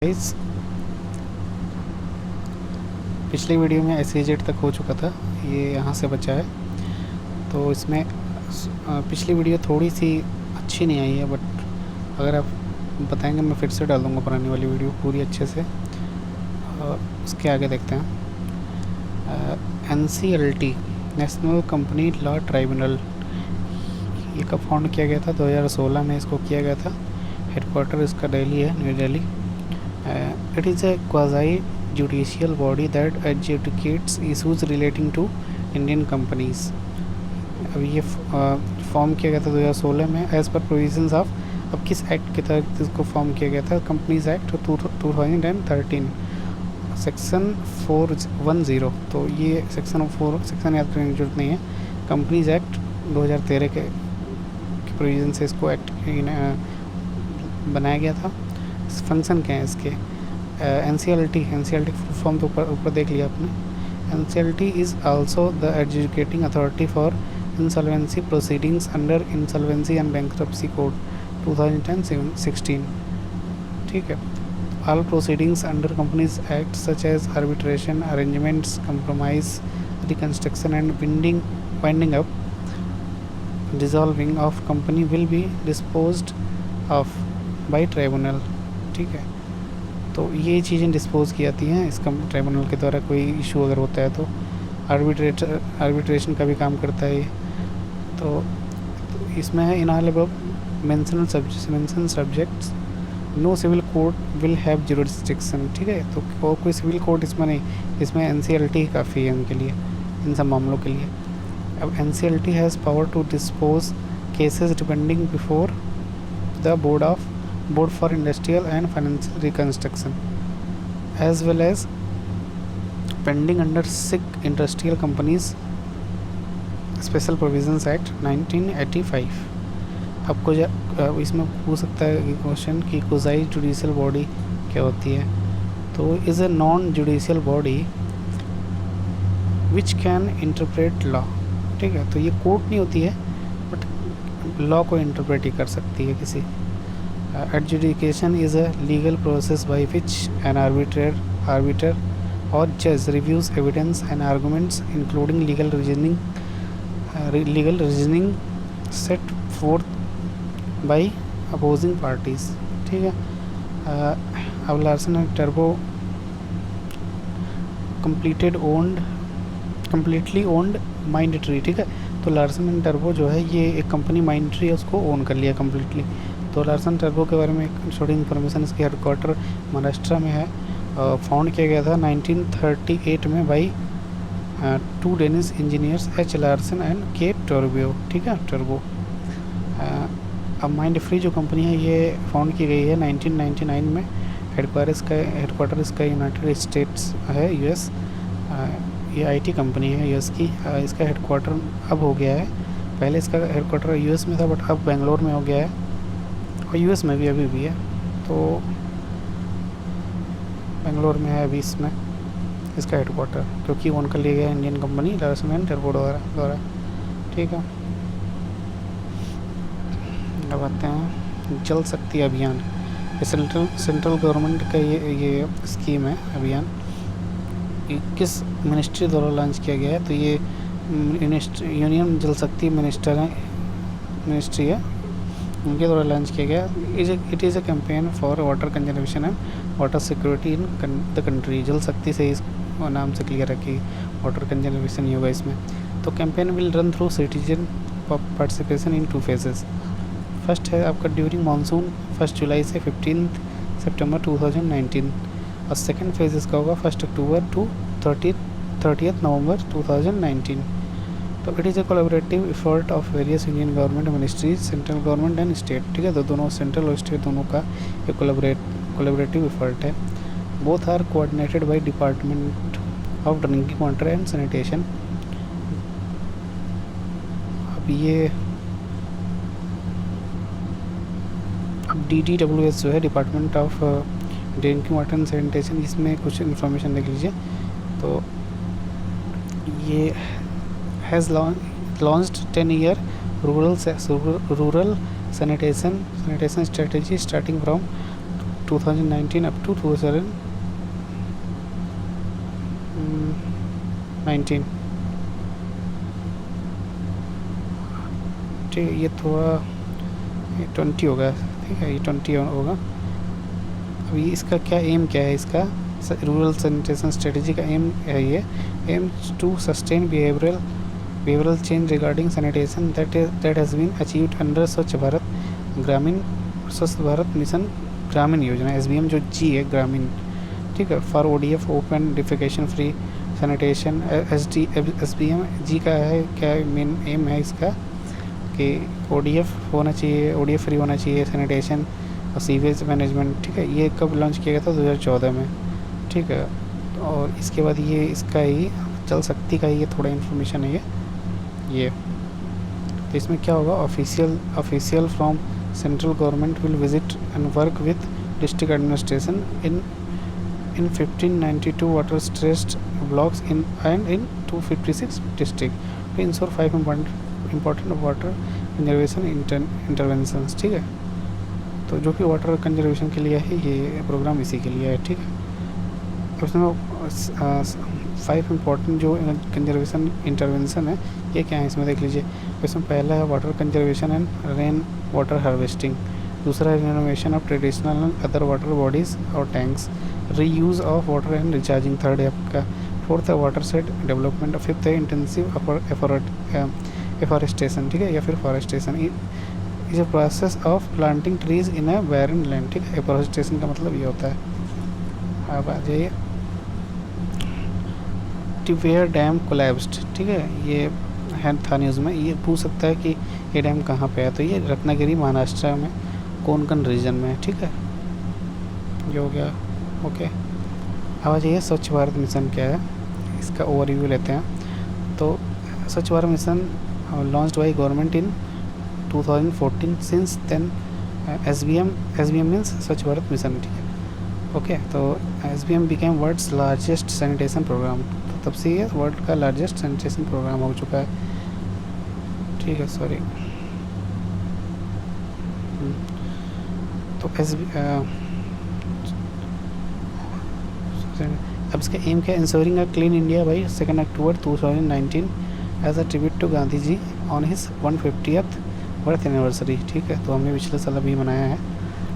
Guys, पिछली video में SEZ तक हो चुका था, ये यहाँ से बचा है। तो इसमें पिछली वीडियो थोड़ी सी अच्छी नहीं आई है, बट अगर आप बताएंगे मैं फिर से डाल दूँगा पुरानी वाली वीडियो पूरी अच्छे से। उसके आगे देखते हैं। NCLT national company law tribunal, ये कब फाउंड किया गया था? 2016 में इसको किया गया था। हेडक्वार्टर इसका दिल्ली है, new Delhi. It is a quasi-judicial body that adjudicates issues relating to Indian companies. अब ये फॉर्म किया गया था 2016 में एज़ पर प्रोविजंस ऑफ, अब किस एक्ट के तहत इसको फॉर्म किया गया था? Companies act 2013 section 410। तो ये सेक्शन याद करने की जरूरत नहीं है। कंपनीज एक्ट 2013 के प्रोविजन से इसको एक्ट बनाया गया था। फंक्शन क्या है इसके? NCLT फुल फॉर्म तो ऊपर देख लिया आपने। NCLT is also the adjudicating authority for insolvency proceedings under insolvency and bankruptcy code 2010-16। ठीक है। All proceedings under companies act such as arbitration, arrangements, compromise, reconstruction and winding up, dissolving of company will be disposed of by tribunal. ठीक है। तो ये चीज़ें dispose की जाती हैं इस ट्राइब्यूनल के द्वारा। कोई इशू अगर होता है तो आर्बिट्रेशन का भी काम करता है ये। तो इसमें है in all above mentioned subjects no civil court will have jurisdiction. ठीक है। तो कोई सिविल कोर्ट इसमें नहीं, इसमें NCLT काफ़ी है उनके लिए, इन सब मामलों के लिए। अब NCLT has power to dispose cases depending before the board for industrial and financial reconstruction as well as pending under SIC Industrial Companies Special Provisions Act 1985। आपको इसमें पूछ सकता है क्वेश्चन कि क्वाज़ी जुडिशियल बॉडी क्या होती है? तो is a non judicial body which can interpret law. ठीक है। तो ये कोर्ट नहीं होती है, बट लॉ को इंटरप्रेट ही कर सकती है किसी। Adjudication is a legal process by which an arbiter or judge reviews evidence and arguments, including legal reasoning set forth by opposing parties। ठीक है। अब Larsen and turbo completely owned Mindtree। ठीक है। तो लार्सन एंड टर्बो जो है ये एक कंपनी Mindtree है, उसको ओन कर लिया कम्प्लीटली। तो लार्सन टर्बो के बारे में एक छोटी इन्फॉर्मेशन, इसके हेडक्वार्टर महाराष्ट्र में है। फाउंड किया गया था 1938 में by 2 Danish engineers H. Larsen and K. Turbo. ठीक है। टर्बो। अब Mindtree जो कंपनी है ये फाउंड की गई है 1999 में। हेडक्वार्टर इसका यूनाइटेड स्टेट्स है, US। ये IT कंपनी है US की। इसका हेडक्वार्टर अब हो गया है, पहले इसका हेडक्वार्टर US में था, बट अब बेंगलोर में हो गया है, और US में भी अभी भी है। तो बेंगलोर में है अभी इसमें इसका हेडक्वार्टर, क्योंकि ओन कर लिया गया Indian company Larsen and turbo द्वारा। ठीक है। अब आते हैं जल शक्ति अभियान। सेंट्रल गवर्नमेंट का ये स्कीम है, अभियान। किस मिनिस्ट्री द्वारा लॉन्च किया गया है? तो ये यूनियन जल शक्ति मिनिस्ट्री है, उनके द्वारा लॉन्च किया गया। It is a campaign for water conservation and water security in the country. जल शक्ति से इस नाम से क्लियर है कि वाटर कंजर्वेशन ही होगा इसमें। तो campaign will run through citizen participation in 2 phases. First है आपका ड्यूरिंग मानसून 1 जुलाई से 15 सितंबर 2019, और सेकेंड फेज इसका होगा 1 अक्टूबर टू 30 नवंबर 2019। तो it is a collaborative effort of various union government ministries, central government and state. ठीक है। तो दोनों सेंट्रल और स्टेट दोनों का एक कोलैबोरेटिव एफर्ट है। Both are coordinated by department of drinking water and sanitation. अब DDWS जो है, department of drinking water and sanitation, इसमें कुछ इन्फॉर्मेशन देख लीजिए। तो ये has launched 10-year rural sanitation strategy starting from 2019 up to 2019। ठीक है, ये थोड़ा 20 होगा, ठीक है, ये 20 होगा। अभी इसका क्या एम क्या है, इसका रूरल सैनिटेशन स्ट्रेटजी का एम है, ये aim to sustain behavioral change regarding sanitation that has been achieved under स्वच्छ भारत मिशन ग्रामीण योजना, SBM जो जी है ग्रामीण, ठीक है, for ODF open defecation free sanitation. SBM जी का है क्या मेन एम है इसका कि ODF होना चाहिए, ODF फ्री होना चाहिए सैनिटेशन और सीवेज मैनेजमेंट, ठीक है। ये कब लॉन्च किया गया था, 2014 में, ठीक है। और इसके बाद ये इसका ही जल शक्ति का ये थोड़ा इन्फॉर्मेशन है ये। तो इसमें क्या होगा, official from central government will visit and work with district administration in 1592 water stressed blocks in 256 district to ensure 5 important water conservation interventions, ठीक है। तो जो कि वाटर कंजर्वेशन के लिए है, ये प्रोग्राम इसी के लिए है, ठीक है। उसमें 5 इम्पॉर्टेंट जो कंजर्वेशन इंटरवेंशन है ये क्या है, इसमें देख लीजिए। इसमें पहला है water conservation and rain water harvesting, दूसरा है renovation of traditional and other water bodies और tanks, reuse of water and recharging, third है आपका, फोर्थ है वाटर सेट डेवलपमेंट, फिफ्थ है इंटेंसिव एफॉरेस्टेशन, ठीक है, या फिर forestation is a process of planting trees in a barren land, ठीक है। एफॉरेस्टेशन का मतलब ये होता है। अब आ जाइए, टिवेयर डैम कोलैप्स्ड, ठीक है, ये है था न्यूज़ में। ये पूछ सकता है कि ये डैम कहाँ पे है, तो ये रत्नागिरी महाराष्ट्र में कोंकण रीजन में, ठीक है, ये हो गया, ओके। अब आ जाइए स्वच्छ भारत मिशन क्या है, इसका ओवरव्यू लेते हैं। तो Swachh Bharat mission launched by government in 2014, since then SBM means Swachh Bharat mission, ठीक है, ओके। तो SBM became world's largest sanitation programme, तब से ये वर्ल्ड का लार्जेस्ट सैनिटेशन प्रोग्राम हो चुका है, ठीक है, सॉरी। तो अब इसका एम क्या, ensuring a clean India by 2 October 2019 as a tribute to Gandhi ji on his 150th birth anniversary, ठीक है। तो हमने पिछले साल अभी मनाया है।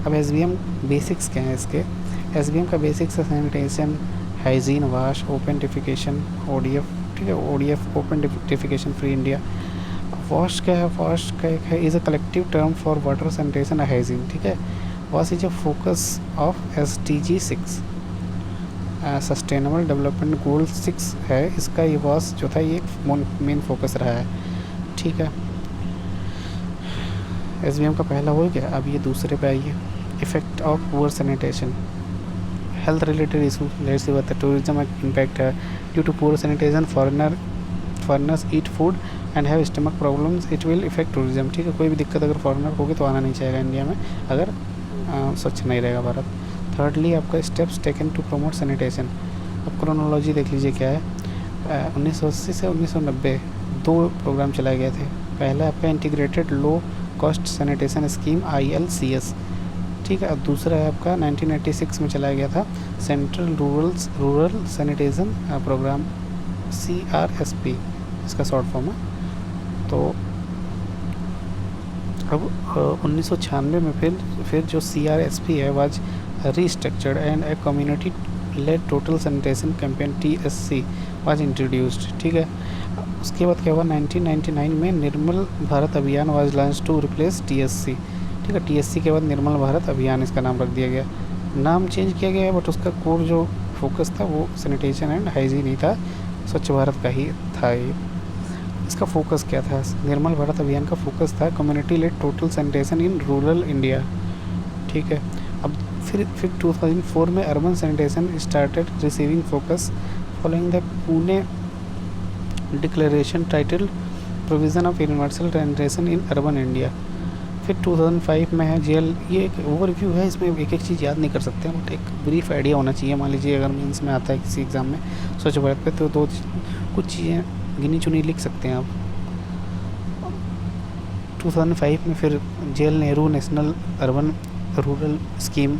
अब SBM बेसिक्स क्या है इसके, SBM का बेसिक्स है sanitation, hygiene, wash, open defecation, ODF, ठीक है, ODF open defecation free India. Wash क्या है, वॉश का एक है, is a collective term for water sanitation and hygiene, ठीक है। Wash is a focus of SDG 6 sustainable development goal 6 है, इसका ये वॉश जो था ये मेन फोकस रहा है, ठीक है। SBM का पहला हो गया, अब ये दूसरे पे आइए, effect of poor sanitation, health related issue, let's see बात है, टूरिज्म इम्पैक्ट है, due to poor sanitation foreigners eat food and have stomach problems, it will effect tourism, ठीक है। कोई भी दिक्कत अगर फॉरेनर होगी तो आना नहीं चाहेगा इंडिया में अगर स्वच्छ नहीं रहेगा भारत। थर्डली आपका steps taken to promote sanitation, अब क्रोनोलॉजी देख लीजिए क्या है। 1980 से 1990 2 प्रोग्राम चलाए गए थे। पहला आपका integrated low cost sanitation scheme ILCS, ठीक है। अब दूसरा है आपका 1986 में चलाया गया था central rural sanitation programme CRSP, इसका शॉर्ट फॉर्म है। तो अब 1996 में फिर जो CRSP है was restructured and a community led total sanitation campaign TSC was introduced, ठीक है। उसके बाद क्या हुआ, 1999 में Nirmal Bharat Abhiyan was launch to replace TSC, ठीक है। TSC के बाद निर्मल भारत अभियान इसका नाम रख दिया गया, नाम चेंज किया गया है, बट उसका कोर जो फोकस था वो सैनिटेशन एंड हाइजीन ही था, स्वच्छ भारत का ही था ये। इसका फोकस क्या था, निर्मल भारत अभियान का फोकस था community led total sanitation in rural India, ठीक है। अब फिर 2004 में urban sanitation started receiving focus following the Pune declaration title provision of universal sanitation in urban India. फिर 2005 में है GL, ये एक ओवरव्यू है, इसमें एक एक चीज़ याद नहीं कर सकते हैं, बट एक ब्रीफ आइडिया होना चाहिए। मान लीजिए अगर मेंस में आता है किसी एग्ज़ाम में स्वच्छ भारत पे, तो कुछ चीज़ें गिनी चुनी लिख सकते हैं आप। 2005 में फिर JL Nehru national urban rural scheme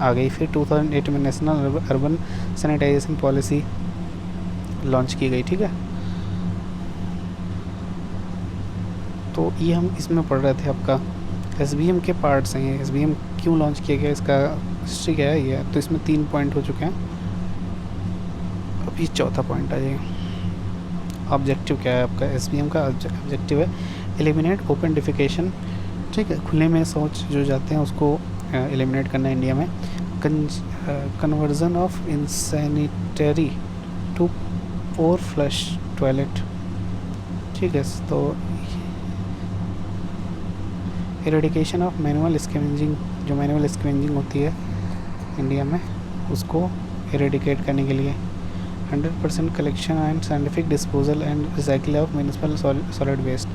आ गई। फिर 2008 में national urban sanitization policy launch की गई, ठीक है। तो ये हम इसमें पढ़ रहे थे, आपका SBM के पार्ट्स हैं ये। SBM क्यों लॉन्च किया गया, इसका हिस्ट्री क्या है ये। तो इसमें 3 पॉइंट हो चुके हैं, अभी चौथा पॉइंट आ जाएगा। ऑब्जेक्टिव क्या है आपका, SBM का ऑब्जेक्टिव है एलिमिनेट ओपन डिफिकेशन, ठीक है, खुले में शौच जो जाते हैं उसको एलिमिनेट करना है इंडिया में। Conversion of insanitary to pour flush toilet, ठीक है। तो एरेडिकेशन ऑफ मैनुअल स्कैवेंजिंग, जो मैनुअल स्कैवेंजिंग होती है इंडिया में, उसको एरेडिकेट करने के लिए 100% collection and scientific disposal and recycle of municipal solid waste.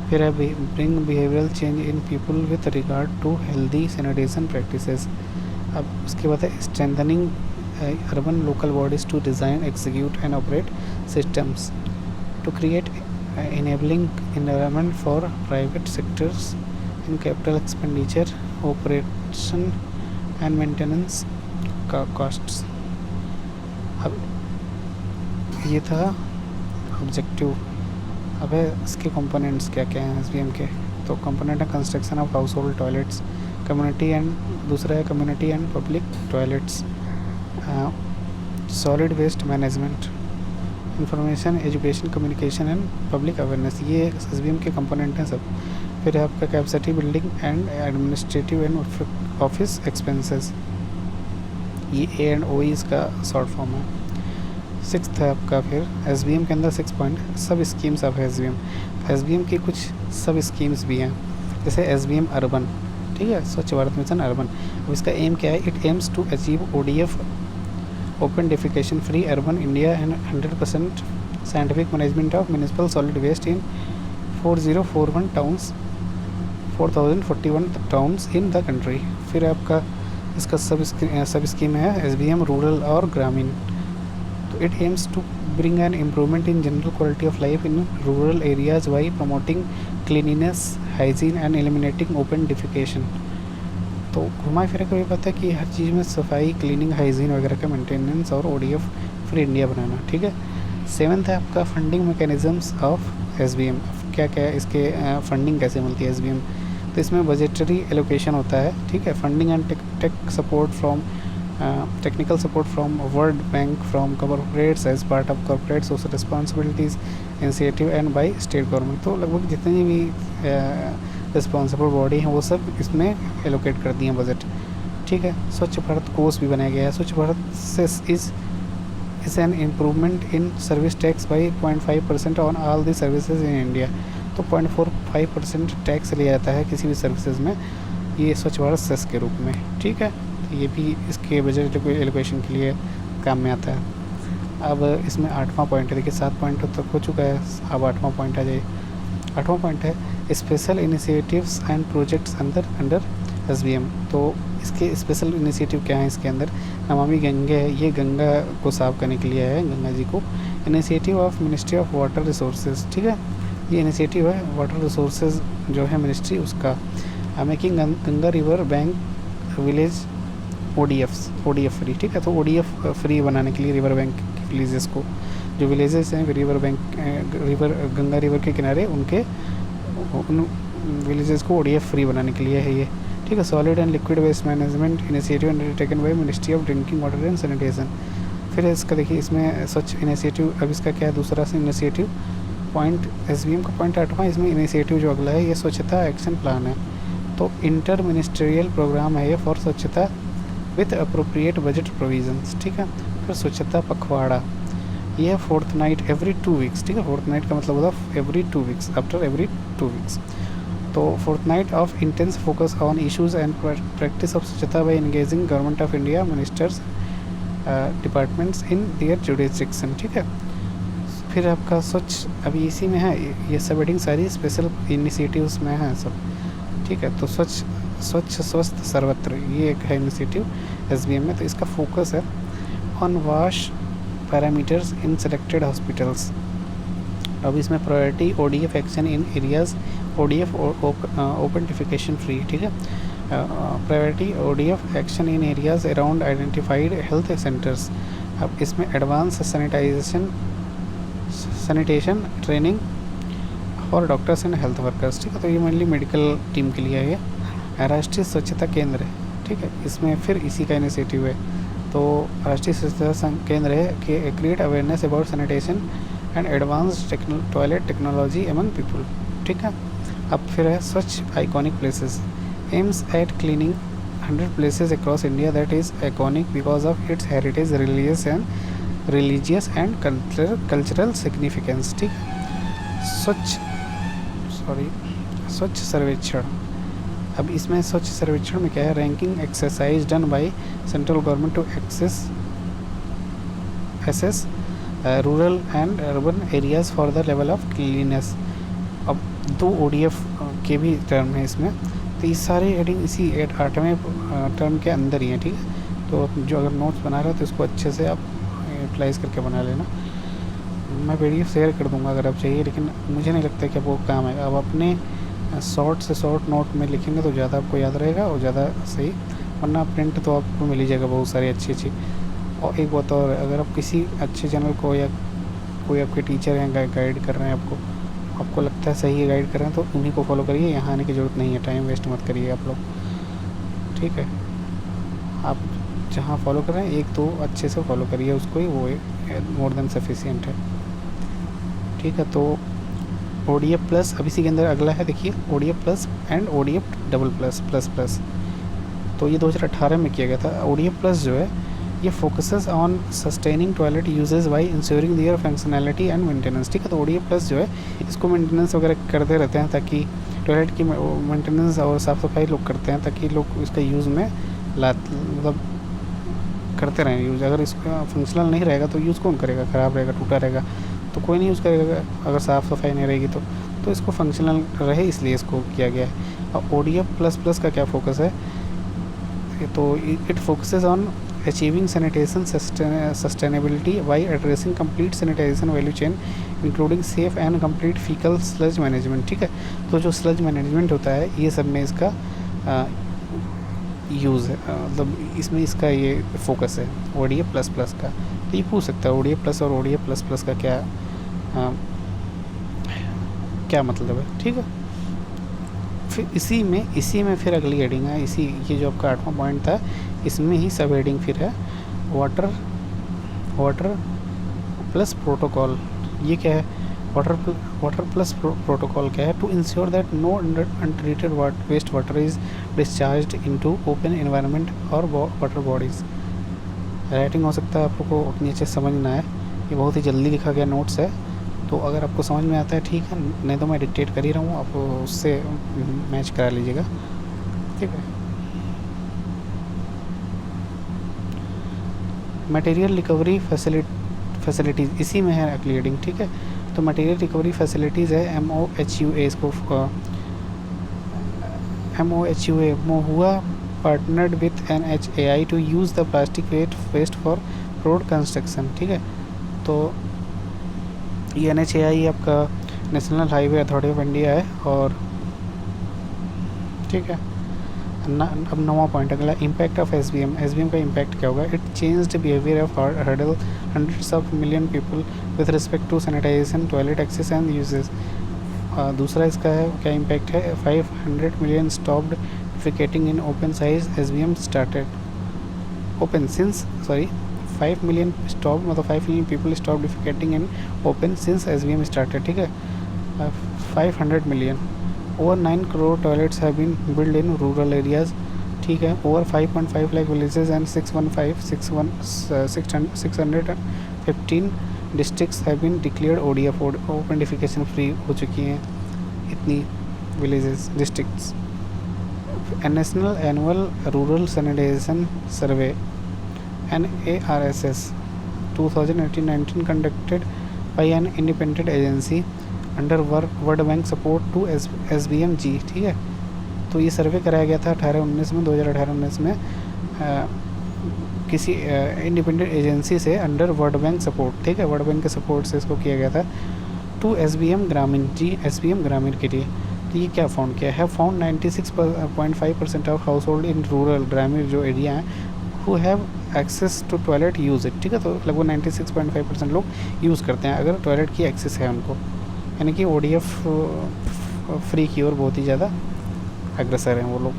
फिर है bring behavioural change in people with regard to healthy sanitation practices. अब उसके बाद है strengthening urban local bodies to design execute and operate systems to create enabling environment for private sectors in capital expenditure, operation and maintenance costs। अब ये था objective. अब है इसके कंपोनेंट्स क्या क्या हैं SBM के। तो कंपोनेंट है construction of household toilets, community and, दूसरा है community and public toilets, solid waste management, information education communication and public awareness. ये SBM के कंपोनेंट हैं सब। फिर है आपका capacity building and administrative and office expenses, ये A&OE इसका शॉर्ट फॉर्म है। 6th है आपका फिर SBM के अंदर 6 पॉइंट सब स्कीम्स ऑफ SBM की कुछ सब स्कीम्स भी हैं, जैसे SBM अर्बन, ठीक है, स्वच्छ भारत मिशन अर्बन। अब इसका एम क्या है, it aims to achieve ODF open defecation free urban India and 100% scientific management of municipal solid waste in 4041 towns 4041 towns in the country. फिर आपका इसका सब स्कीम है SBM रूरल और ग्रामीण। तो it aims to bring an improvement in general quality of life in rural areas by promoting cleanliness hygiene and eliminating open defecation. तो घुमा फिर के बात है कि हर चीज़ में सफाई, क्लीनिंग, हाइजीन वगैरह का मेंटेनेंस और ODF फ्री इंडिया बनाना, ठीक है। 7th है आपका फंडिंग मैकेनिज़म्स ऑफ SBM। क्या क्या है इसके फंडिंग कैसे मिलती है SBM। तो इसमें बजटरी एलोकेशन होता है, ठीक है। Funding and tech support from technical support from World Bank from corporates as part of corporate social responsibilities initiative and by state government. तो लगभग जितनी भी रिस्पॉन्सिबल बॉडी हैं वो सब इसमें एलोकेट कर दिए हैं बजट, ठीक है। स्वच्छ भारत कोष भी बनाया गया है। स्वच्छ भारत से is an improvement in service tax by 0.5% on all the services in India. तो 0.45% टैक्स लिया जाता है किसी भी सर्विसेज में, ये स्वच्छ भारत सेस के रूप में, ठीक है। ये भी इसके बजट एलोकेशन के लिए काम में आता है। अब इसमें 8वां पॉइंट है, देखिए 7 पॉइंट तक हो चुका है, अब 8वां पॉइंट आ जाइए। 8वां पॉइंट है special initiatives and projects under SBM। तो इसके स्पेशल इनिशिएटिव क्या है इसके अंदर, नमामि गंगे है, ये गंगा को साफ करने के लिए है, गंगा जी को। Initiative of ministry of water resources, ठीक है, ये इनिशिएटिव है वाटर रिसोर्सेज जो है मिनिस्ट्री उसका। Making Ganga river bank village ODF free, ठीक है। तो ODF फ्री बनाने के लिए रिवर बैंक विलेजेस को, जो विलेजेस हैं रिवर गंगा रिवर के किनारे, उन विलेजेस को ODF फ्री बनाने के लिए है ये, ठीक है। Solid and liquid waste management initiative undertaken by ministry of drinking water and sanitation. फिर इसका देखिए इसमें स्वच्छ इनिशिएटिव, अब इसका क्या है दूसरा से इनिशिएटिव पॉइंट SBM का पॉइंट 8वां, इसमें इनिशिएटिव जो अगला है ये स्वच्छता एक्शन प्लान है। तो इंटर मिनिस्ट्रियल प्रोग्राम है ये फॉर स्वच्छता विथ अप्रोप्रिएट बजट प्रोविजंस, ठीक है। फिर स्वच्छता पखवाड़ा, ये है 4th नाइट एवरी 2 वीक्स, ठीक है। 4th नाइट का मतलब होता every 2 weeks, after every 2 weeks. तो 4th night of intense focus on issues and practice of Swachhata by engaging government of India ministers departments in their jurisdiction, ठीक है। फिर आपका स्वच्छ, अभी इसी में है ये सब हेडिंग सारी स्पेशल इनिशिएटिव्स में है सब, ठीक है। तो स्वच्छ स्वस्थ सर्वत्र, ये एक है इनिशिएटिव SBM में। तो इसका फोकस है on wash parameters in selected hospitals. अब इसमें priority ODF action in areas ODF open defecation free, ठीक है। Priority ODF action in areas around identified health centres. अब इसमें एडवांस सैनिटेशन ट्रेनिंग और डॉक्टर्स एंड हेल्थ वर्कर्स, ठीक है। तो ये मेनली मेडिकल टीम के लिए है ये। राष्ट्रीय स्वच्छता केंद्र, ठीक है, इसमें फिर इसी का इनिशिएटिव है। तो राष्ट्रीय स्वच्छता केंद्र है कि create awareness about sanitation and advanced toilet technology among people, ठीक है। अब फिर है स्वच्छ iconic places, aims at cleaning 100 places across India that is iconic because of its heritage, religious and cultural significance, ठीक है। स्वच्छ सर्वेक्षण। अब इसमें स्वच्छ सर्वेक्षण में क्या है, ranking exercise done by central government to assess rural and urban areas for the level of cleanliness. अब 2 ODF के भी टर्म है इसमें, तो ये सारे हेडिंग इसी 8वें टर्म के अंदर ही हैं, ठीक है। तो जो अगर नोट्स बना रहे हो तो इसको अच्छे से आप यूटिलाइज़ करके बना लेना। मैं PDF शेयर कर दूंगा अगर आप चाहिए, लेकिन मुझे नहीं लगता कि आपको काम आएगा। आप अपने शॉर्ट से शॉर्ट नोट में लिखेंगे तो ज़्यादा आपको याद रहेगा और ज़्यादा सही, वरना प्रिंट तो आपको मिल ही जाएगा बहुत सारी अच्छी। और एक बात और, अगर आप किसी अच्छे चैनल को या कोई आपके टीचर हैं गाइड कर रहे हैं आपको लगता है सही है गाइड कर रहे हैं, तो उन्हीं को फॉलो करिए, यहाँ आने की ज़रूरत नहीं है, टाइम वेस्ट मत करिए आप लोग, ठीक है। आप जहाँ फॉलो कर रहे हैं 1-2 अच्छे से फॉलो करिए उसको ही, वो मोर देन सफिशिएंट है, ठीक है। तो ODF प्लस, अब इसी के अंदर अगला है देखिए ODF plus and ODF double plus. तो ये 2018 में किया गया था। ODF प्लस जो है ये focuses on sustaining toilet usage by ensuring their functionality and maintenance, ठीक है। तो ODF प्लस जो है इसको मेंटेनेंस वगैरह करते रहते हैं, ताकि टॉयलेट की मेंटेनेंस और साफ़ सफाई लोग करते हैं, ताकि लोग इसका यूज़ में मतलब करते रहें यूज़। अगर इसका फंक्शनल नहीं रहेगा तो यूज़ कौन करेगा, ख़राब रहेगा, टूटा रहेगा तो कोई नहीं यूज़ करेगा, अगर साफ़ सफाई नहीं रहेगी तो इसको फंक्शनल रहे, इसलिए इसको किया गया है। अब ODF प्लस का क्या फोकस है, तो it focuses on achieving sanitation sustainability by addressing complete sanitization value chain including safe and complete faecal sludge management, ठीक है। तो जो स्लज मैनेजमेंट होता है ये सब में इसका यूज़ है, मतलब इसमें इसका ये फोकस है ODF प्लस का। तो ये पूछ सकता है ODF प्लस और ODF प्लस का क्या मतलब है, ठीक है। फिर इसी में फिर अगली हेडिंग है, ये जो आपका 8वां पॉइंट था इसमें ही सब हेडिंग फिर है वाटर प्लस प्रोटोकॉल। ये क्या है, वाटर प्लस प्रोटोकॉल क्या है, to ensure that no untreated waste water is discharged into open environment और वाटर बॉडीज़। राइटिंग हो सकता है आप लोग को उतनी अच्छे समझ ना आए, ये बहुत ही जल्दी लिखा गया नोट्स है, तो अगर आपको समझ में आता है ठीक है, नहीं तो मैं डिक्टेट कर ही रहा हूँ, आप उससे मैच करा लीजिएगा, ठीक है। मटेरियल रिकवरी फैसिलिटीज़ इसी में है अगली हेडिंग, ठीक है। तो मटेरियल रिकवरी फैसिलिटीज़ है MOHUA, इसको MOHUA महुआ partnered with NHAI to use the plastic waste for road construction, ठीक है। तो ये NHAI आपका national highway authority of India है, और ठीक है। अब 9वां पॉइंट अगला, इम्पैक्ट ऑफ SBM का इम्पैक्ट क्या होगा, it changed behaviour of hurdle hundreds of million people with respect to sanitization toilet access and usages. दूसरा इसका है क्या इम्पैक्ट है, 500 million stopped defecating in open साइज SBM started open since 5 million stop, मतलब 5 million people stop defecating in open since SBM started, ठीक है। 500 million, over 9 crore toilets have been build in rural areas, ठीक है। Over 5.5 lakh villages and 615 districts have been declared ODF open defecation free हो चुकी हैं इतनी villages districts. National annual rural sanitization survey NARSS 2018-19 conducted by an independent agency under world bank support to SBMG, ठीक है। तो ये सर्वे कराया गया था 2018-19 में किसी इंडिपेंडेंट एजेंसी से अंडर वर्ल्ड बैंक सपोर्ट, ठीक है। वर्ल्ड बैंक के सपोर्ट से इसको किया गया था टू SBM ग्रामीण के लिए। तो ये क्या फाउंड किया है, found 96.5% of household in rural, ग्रामीण जो एरिया हैं, who have access to toilet use it. ठीक है, तो लगभग 96.5% लोग यूज़ करते हैं अगर टॉयलेट की एक्सेस है उनको, यानी कि ODF फ्री की ओर बहुत ही ज़्यादा अग्रसर हैं वो लोग।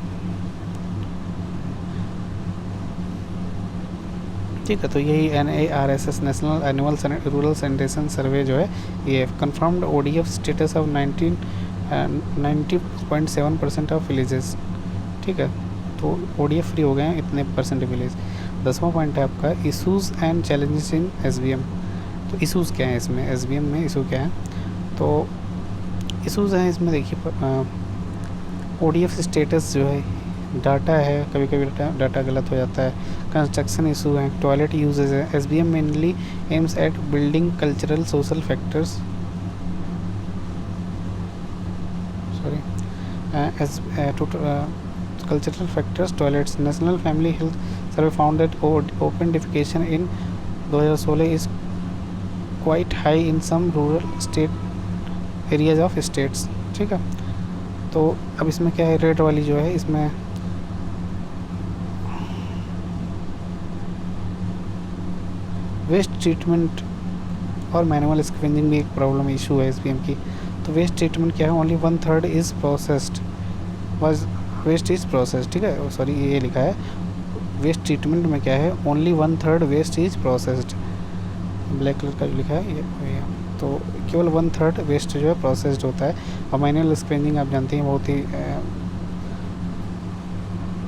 ठीक है, तो यही NARSS national annual rural sanitation survey जो है ये confirmed ODF status of 90.7% of villages. ठीक है, तो ODF फ्री हो गए हैं इतने परसेंट विलेज। 10वां पॉइंट है आपका issues and challenges in SBM। तो इशूज़ क्या हैं इसमें, SBM में इशू क्या है, तो इशूज़ हैं इसमें देखिए, ODF स्टेटस जो है, डाटा है, कभी कभी डाटा गलत हो जाता है, कंस्ट्रक्शन इशू है, टॉयलेट यूजेज है। SBM mainly aims at building cultural social factors, cultural factors, toilets. National family health survey found that open defecation in 2016 is quite high in some rural state areas of states. ठीक है, तो अब इसमें क्या है, red वाली जो है इसमें वेस्ट ट्रीटमेंट और मैनुअल स्क्वेंजिंग भी एक प्रॉब्लम इशू है SBM की। तो वेस्ट ट्रीटमेंट क्या है, only 1/3 is processed, was waste is processed. ठीक है, सॉरी ये लिखा है वेस्ट ट्रीटमेंट में क्या है, only 1/3 waste is processed, black colour का जो लिखा है ये, तो केवल 1/3 वेस्ट जो है प्रोसेस्ड होता है। और मैनुअल स्क्वेंजिंग आप जानते हैं बहुत ही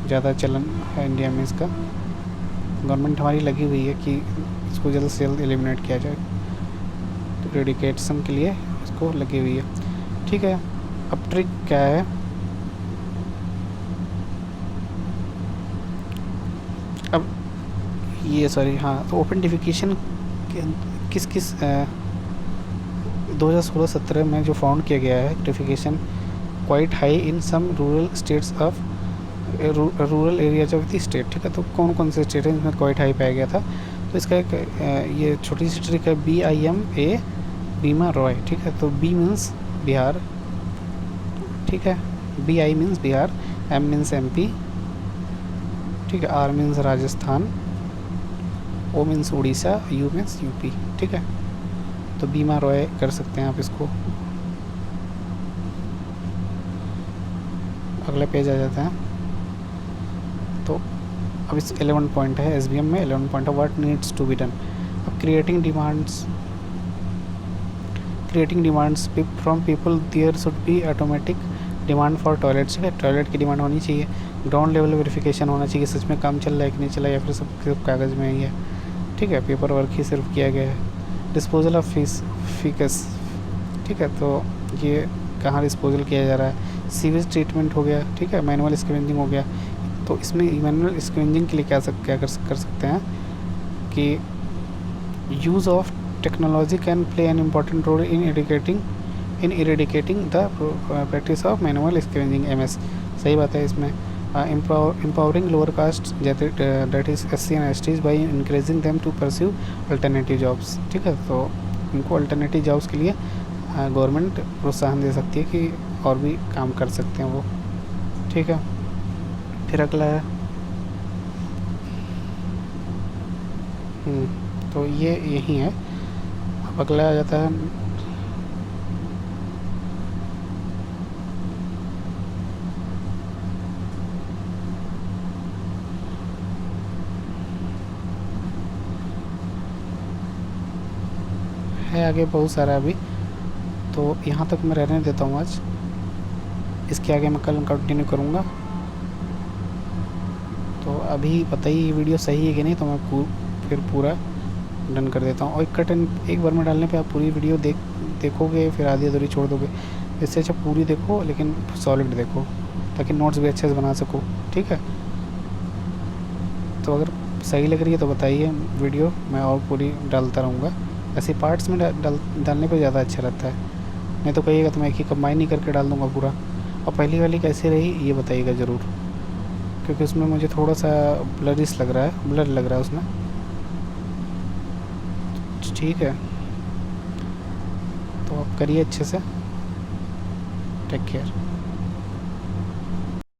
ज़्यादा चलन है इंडिया में इसका। गवर्नमेंट हमारी लगी हुई है कि इसको जल्द से जल्द एलिमिनेट किया जाए, तो रेडिकेशन के लिए इसको लगी हुई है। ठीक है, अब ट्रिक क्या है, अब ये सॉरी हाँ, तो ओपन डिफिकेशन किस 2016-17 में जो फाउंड किया गया है, defecation quite high in some rural states of rural areas of the state. ठीक है, तो कौन कौन से स्टेट हैं जिसमें क्वाइट हाई पाया गया था, तो इसका एक ये छोटी सी ट्रिक है, BIMA बीमा रॉय। ठीक है, तो B मीन्स बिहार, ठीक है, BI means Bihar, M means MP, ठीक है, R means Rajasthan, O means Orissa, U means UP। ठीक है, तो बीमा रॉय कर सकते हैं आप इसको। अगला पेज आ जाता है, तो अब इस 11 पॉइंट है SBM में, 11 पॉइंट है what needs to be done. अब creating demands from people, there should be automatic demand for toilets. ठीक है, टॉयलेट की डिमांड होनी चाहिए, ग्राउंड लेवल वेरिफिकेशन होना चाहिए, सच में काम चल रहा है कि नहीं चला, या फिर सब सिर्फ कागज़ में ही है। ठीक है, पेपर वर्क ही सिर्फ किया गया है। डिस्पोजल ऑफ फीकस, ठीक है, तो ये कहाँ डिस्पोजल किया जा रहा है, सीवेज ट्रीटमेंट हो गया। ठीक है, मैनुअल स्क्वेंजिंग हो गया। तो इसमें मैनुअल स्क्वेंजिंग के लिए क्या कर सकते हैं कि use of technology can play an important role in eradicating the practice of manual scavenging, MS। सही बात है इसमें। empowering lower caste that is SC and STs by encouraging them to pursue alternative jobs। ठीक है, तो इनको alternative jobs के लिए गवर्नमेंट प्रोत्साहन दे सकती है कि और भी काम कर सकते हैं वो। ठीक है, फिर अगला है तो ये यही है। अब अगला आ जाता है आगे बहुत सारा अभी, तो यहाँ तक मैं रहने देता हूँ आज, इसके आगे मैं कल कंटिन्यू करूँगा। तो अभी बताइए ये वीडियो सही है कि नहीं, तो मैं फिर पूरा डन कर देता हूँ। और एक बार में डालने पे आप पूरी वीडियो देखोगे, फिर आधी अधूरी छोड़ दोगे। इससे अच्छा पूरी देखो, लेकिन सॉलिड देखो, ताकि नोट्स भी अच्छे से बना सको। ठीक है, तो अगर सही लग रही है तो बताइए वीडियो, मैं और पूरी डालता रहूँगा। ऐसे पार्ट्स में डालने पे ज़्यादा अच्छा रहता है, नहीं तो कहिएगा तो मैं एक ही कंबाइन ही करके डाल दूँगा पूरा। और पहली वाली कैसी रही ये बताइएगा ज़रूर, क्योंकि उसमें मुझे थोड़ा सा ब्लर लग रहा है उसमें। ठीक है, तो आप करिए अच्छे से। Take care.